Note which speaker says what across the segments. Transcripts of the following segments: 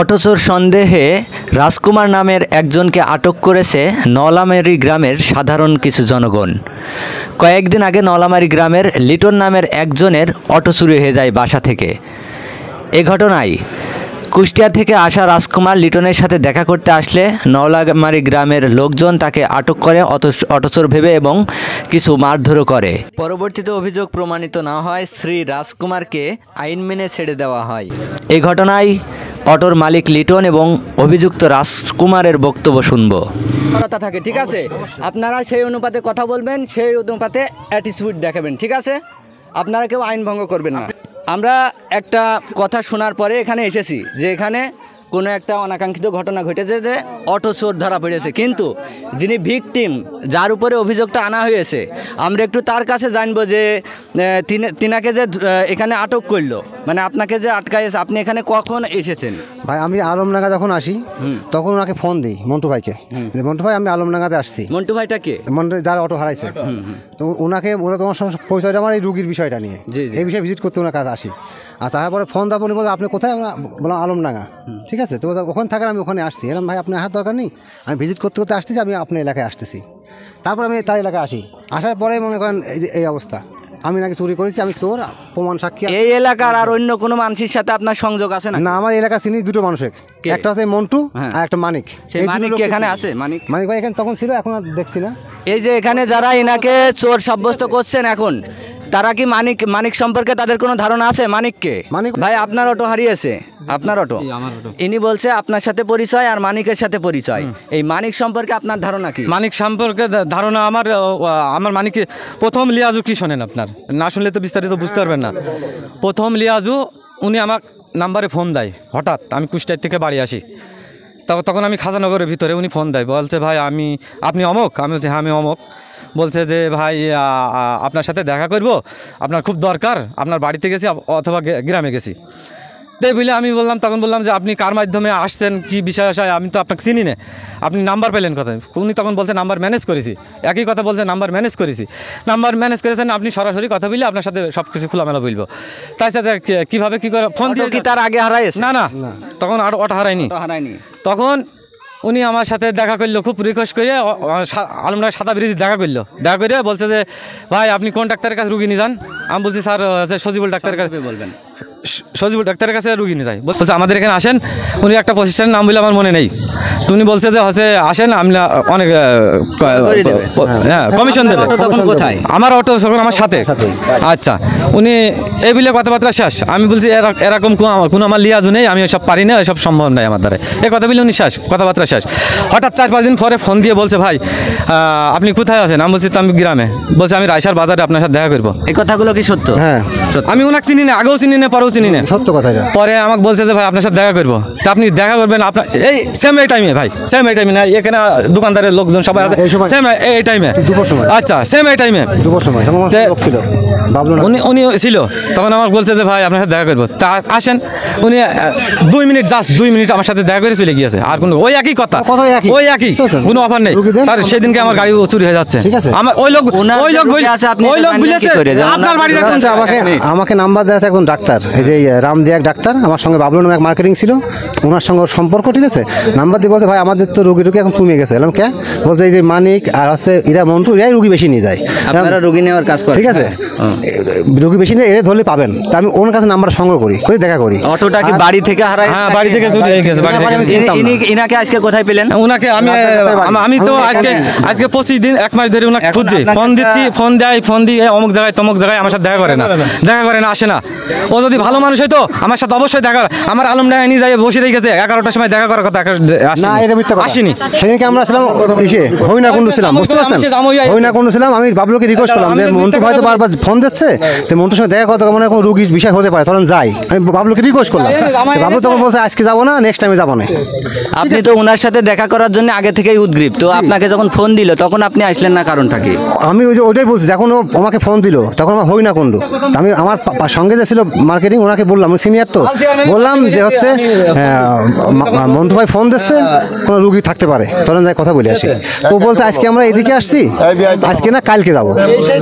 Speaker 1: অটোচোর সন্দেহে রাজকুমার নামের একজনকে আটক করেছে নলামারী গ্রামের সাধারণ কিছু জনগণ। কয়েকদিন আগে নলামারী গ্রামের লিটন নামের একজনের অটো চুরি হয়ে যায় বাসা থেকে। এ ঘটনায় কুষ্টিয়া থেকে আসা রাজকুমার লিটনের সাথে দেখা করতে আসলে নলামারী গ্রামের লোকজন তাকে আটক করে অটোচোর ভেবে এবং কিছু মারধরও করে। পরবর্তীতে অভিযোগ প্রমাণিত না হয় শ্রী রাজকুমারকে আইন মেনে ছেড়ে দেওয়া হয়। এই ঘটনায় অটোর মালিক লিটন এবং অভিযুক্ত রাজকুমারের বক্তব্য শুনব। থাকে, ঠিক আছে, আপনারা সেই অনুপাতে কথা বলবেন, সেই অনুপাতে অ্যাটিটিউড দেখাবেন, ঠিক আছে? আপনারা কেউ আইন ভঙ্গ করবেন না। আমরা একটা কথা শোনার পরে এখানে এসেছি যে এখানে কোনো একটা অনাকাঙ্ক্ষিত ঘটনা ঘটেছে, যে অটো চোর ধরা পড়েছে, কিন্তু যিনি ভিকটিম, যার উপরে অভিযোগটা আনা হয়েছে, আমরা একটু তার কাছে জানবো যে তিনাকে যে এখানে আটক করলো, মানে আপনাকে যে আটকাইছে, আপনি এখানে কখন এসেছেন?
Speaker 2: ভাই আমি আলমডাঙ্গা যখন আসি তখন ওনাকে ফোন দিই, মন্টু ভাইকে, মন্টু ভাই আমি আলমডাঙ্গাতে আসছি।
Speaker 1: মন্টু ভাইটা কে?
Speaker 2: মন্টু যার অটো হারাইছে। তো ওনাকে বলে তোমার সঙ্গে পরিচয়টা আমার এই রুগীর বিষয়টা নিয়ে, এই বিষয়ে ভিজিট করতে ওনার কাছে আসি। আর তারপরে ফোন দেওয়ার পর বলবো আপনি কোথায়? বললাম আলমডাঙ্গা। ঠিক আছে, তো ওখানে থাকার আমি ওখানে আসছি। এরকম ভাই আপনি আসার দরকার নেই, আমি ভিজিট করতে করতে আসতেছি, আমি আপনার এলাকায় আসতেছি। তারপর আমি তার এলাকায় আসি, আসার পরে মনে করেন এই অবস্থা, আমি নাকি চুরি করেছি, আমি চোর, প্রমাণ সাক্ষী।
Speaker 1: এই এলাকার আর অন্য কোনো মানুষের সাথে আপনার সংযোগ আছে না?
Speaker 2: না, আমার এলাকা চিনি দুটো মানুষের, একটা হচ্ছে মন্টু আর একটা মানিক।
Speaker 1: সেই মানিক কি এখানে আছে? মানিক
Speaker 2: ভাই এখানে তখন ছিল, এখন আর দেখছি না।
Speaker 1: এই যে এখানে যারা এনাকে চোর সাব্যস্ত করছেন এখন, তারা কি মানিক সম্পর্কে তাদের কোনো ধারণা আছে? মানিককে? মানিক ভাই আপনার অটো হারিয়েছে, আপনার অটো, ইনি বলছে আপনার সাথে পরিচয় আর মানিকের সাথে পরিচয়। এই মানিক সম্পর্কে আপনার ধারণা কি?
Speaker 3: মানিক সম্পর্কে ধারণা আমার মানিকে প্রথম লিয়াজু কি শোনেন, আপনার না শুনলে তো বিস্তারিত বুঝতে পারবেন না। প্রথম লিয়াজু উনি আমার নাম্বারে ফোন দেয়, হঠাৎ আমি কুষ্টিয়া থেকে বাড়ি আসি, তখন আমি খাজানগরের ভিতরে, উনি ফোন দেয়, বলছে ভাই আপনি অমক? আমি বলছি হ্যাঁ আমি অমক। বলছে যে ভাই আপনার সাথে দেখা করব, আপনার খুব দরকার, আপনার বাড়িতে গেছি অথবা গ্রামে গেছি। তাই বলে আমি তখন বললাম যে আপনি কার মাধ্যমে আসছেন, কি বিষয় আসায়, আমি তো আপনাকে চিনি না, আপনি নাম্বার পেলেন কোথায়? উনি তখন বলছে নাম্বার ম্যানেজ করেছি। একই কথা বলছে, নাম্বার ম্যানেজ করেছি। নাম্বার ম্যানেজ করেছেন আপনি, সরাসরি কথা বললে আপনার সাথে সব কিছু খোলামেলা বলবো। তাই সাথে কীভাবে কী করে ফোন দিয়ে
Speaker 1: কি তার আগে হারাইছে?
Speaker 3: না, তখন আর অটো হারায়নি। তখন উনি আমার সাথে দেখা করলো, খুব রিকোয়েস্ট করে আলমডাঙ্গা সাদা ব্রিজ দেখা করে বলছে যে ভাই আপনি কোন ডাক্তারের কাছে রুগী নিয়ে যান? আমি বলছি স্যার সজিবুল ডাক্তারের কাছে। বলবেন সজিবুল ডাক্তারের কাছে রুগী নিয়ে যাই। বলছে আমাদের এখানে আসেন, উনি একটা প্রতিষ্ঠানের নাম বলে আমার মনে নেই, তো উনি বলছে যে হচ্ছে আসেন, আমি অনেক হ্যাঁ কমিশন দেবে।
Speaker 1: কোথায়?
Speaker 3: আমার অটো তখন আমার সাথে। আচ্ছা, উনি এই বলে কথাবার্তা শেষ। আমি বলছি এরকম কোনো আমার লিয়াজু নেই, আমি এসব পারি না, এসব সম্ভব নয় আমার দ্বারা, এই কথা বলে উনি শেষ, কথাবার্তা শেষ। হঠাৎ 4-5 দিন পরে ফোন দিয়ে বলছে ভাই আপনি কোথায় আছেন? আমি বলছি তো আমি গ্রামে। বলছে আমি রাইসার বাজারে আপনার সাথে দেখা করবো।
Speaker 1: এই কথাগুলো কি সত্য?
Speaker 2: হ্যাঁ,
Speaker 3: আমি ওনাকে চিনি না, আগেও চিনি না, পরেও চিনি না,
Speaker 2: সত্য কথা।
Speaker 3: পরে আমাকে বলছে যে ভাই আপনার সাথে দেখা করবো। তা আপনি দেখা করবেন আপনার এই সেম এই টাইমে? ভাই সেম এই টাইমে না, এখানে দোকানদারের লোকজন সবাই সেম এই টাইমে? আচ্ছা, সেম এই টাইমে দুপুর সময় উনি ছিল। তখন আমাকে বলছে যে ভাই আপনার সাথে দেখা করবো, তা আসেন। উনি 2 মিনিট, জাস্ট 2 মিনিট আমার সাথে দেখা করে চলে গিয়েছে। আর কোনো ওই একই কথা, ওই একই, কোনো অফার নেই। তার সেদিনকে আমার গাড়ি চুরি হয়ে যাচ্ছে। আমার ওই লোক আপনার বাড়িটা কোন?
Speaker 2: আমাকে নাম্বার দেওয়া আছে একজন ডাক্তার, এই যে রামদিয়াক ডাক্তার, আমার সঙ্গে বাবলু নামে এক মার্কেটিং ছিল, ওনার সঙ্গে সম্পর্ক, ঠিক আছে। নাম্বার দিয়ে বলছে ভাই আমাদের তো রুগী এখন কমে গেছে। এলাম কে? বলছে এই যে মানিক আর হচ্ছে ইরা মন্টু, এরাই রুগী বেশি নিয়ে যায়,
Speaker 1: আপনারা রুগী নেওয়ার কাজ করেন,
Speaker 2: ঠিক আছে। রুগী বেশি নিয়ে এরা ধরলে পাবেন, তো আমি ওর কাছে নাম্বার সংগ্রহ করি, দেখা করি।
Speaker 1: অটোটা কি বাড়ি থেকে হারায়?
Speaker 3: হ্যাঁ, বাড়ি থেকে চুরি হয়ে গেছে।
Speaker 1: ইনাকে আজকে কোথায় পেলেন?
Speaker 3: ওনাকে আমি তো আজকে 25 দিন 1 মাস ধরে ওনাকে খুঁজছি, ফোন দিচ্ছি, ফোন দিয়ে অমুক জায়গায় তমুক জায়গায়, আমার সাথে দেখা করে না, আসে না। ও যদি ভালো মানুষ হয়তো আমার সাথে অবশ্যই দেখা, আমার আলমডাঙ্গায় নিয়ে যাই বসে রেখেছে, 11টার সময় দেখা করার কথা, আসেনি।
Speaker 2: সেদিনকে আমরা ছিলাম হইনাকুণ্ড ছিলাম, বুঝতে পারছেন? হইনাকুণ্ড ছিলাম, আমি বাবলুকে রিকোয়েস্ট করলাম যে মন্টু হয়তো বারবার ফোন দিচ্ছে, তো মন্টুর সঙ্গে দেখা কথা মনে কোনো রুগীর বিষয় হতে পারে, তখন যাই। আমি বাবলুকে রিকোয়েস্ট করলাম, বাবলু তখন বলছে আজকে যাবো না, নেক্সট টাইমে যাবো না।
Speaker 1: আপনি তো ওনার সাথে দেখা করার জন্য আগে থেকেই উদ্গ্রীব, তো আপনাকে যখন ফোন দিল তখন আপনি আসলেন না, কারণটা কি?
Speaker 2: আমি ওইটাই বলছি, যখন ও আমাকে ফোন দিল তখন আমার হইনাকুণ্ড, আমি আমার সঙ্গে যে ছিল মার্কেটিং, ওনাকে বললাম সিনিয়র তো, বললাম যে হচ্ছে মন্টু ভাই ফোন দিচ্ছে কোনো রুগী থাকতে পারে, চলেন যাই কথা বলে আসি। তো বলতে আজকে আমরা এদিকে আসছি, আজকে না কালকে যাবো।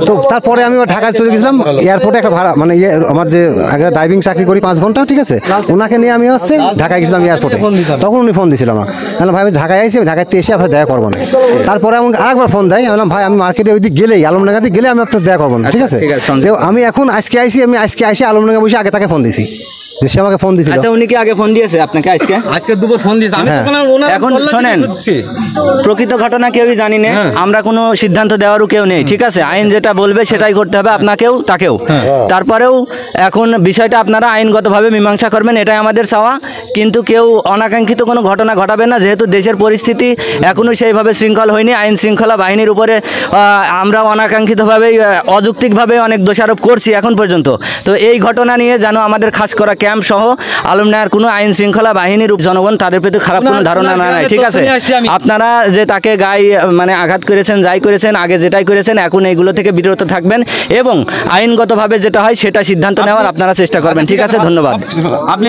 Speaker 2: তো তারপরে আমি ঢাকায় চলে গেছিলাম, এয়ারপোর্টে একটা ভাড়া মানে আমার যে আগে ড্রাইভিং চাকরি করি 5 ঘন্টা, ঠিক আছে, ওনাকে নিয়ে আমি হচ্ছে ঢাকায় গেছিলাম এয়ারপোর্টে। তখন উনি ফোন দিয়েছিল আমাকে, তাহলে ভাই আমি ঢাকায় আইসি, আমি ঢাকাতে এসে আপনার দেখা করবো না। তারপরে আমাকে আরেকবার ফোন দেয়, আমি বললাম ভাই আমি মার্কেটে ওই দিক গেলেই আলমডাঙ্গা দিকে গেলে আমি আপনার দেখা করবো না, ঠিক আছে। তো আমি এখন আজকে আইসি, আমি আজকে আইসি আলমডাঙ্গা বসে আগে তাকে ফোন দিছি, সে আমাকে ফোন দিয়েছিল।
Speaker 1: আচ্ছা, উনি কি আগে ফোন দিয়েছে আপনাকে আজকে
Speaker 3: দুপুর ফোন দিয়েছে। আমি
Speaker 1: এখন শোনেন, প্রকৃত ঘটনা কেউই জানি না, আমরা কোনো সিদ্ধান্ত দেওয়ারও কেউ নেই, ঠিক আছে। আইন যেটা বলবে সেটাই করতে হবে আপনাকেও তাকেও। তারপরেও এখন বিষয়টা আপনারা আইনগতভাবে মীমাংসা করবেন, এটাই আমাদের চাওয়া। কিন্তু কেউ অনাকাঙ্ক্ষিত কোনো ঘটনা ঘটাবে না, যেহেতু দেশের পরিস্থিতি এখনও সেইভাবে শৃঙ্খল হয়নি। আইন শৃঙ্খলা বাহিনীর উপরে আমরা অনাকাঙ্ক্ষিতভাবে অযৌক্তিকভাবে অনেক দোষারোপ করছি এখন পর্যন্ত। তো এই ঘটনা নিয়ে যেন আমাদের খাস করা ক্যাম্প সহ আলমডাঙ্গার কোনো আইন শৃঙ্খলা বাহিনীর জনগণ তাদের প্রতি খারাপ কোনো ধারণা না নেয়, ঠিক আছে। আপনারা যে তাকে গায়ে মানে আঘাত করেছেন, যাই করেছেন, আগে যেটাই করেছেন, এখন এইগুলো থেকে বিরত থাকবেন এবং আইনগতভাবে যেটা হয় সেটা সিদ্ধান্ত নেওয়ার আপনারা চেষ্টা করবেন, ঠিক আছে। ধন্যবাদ। আপনি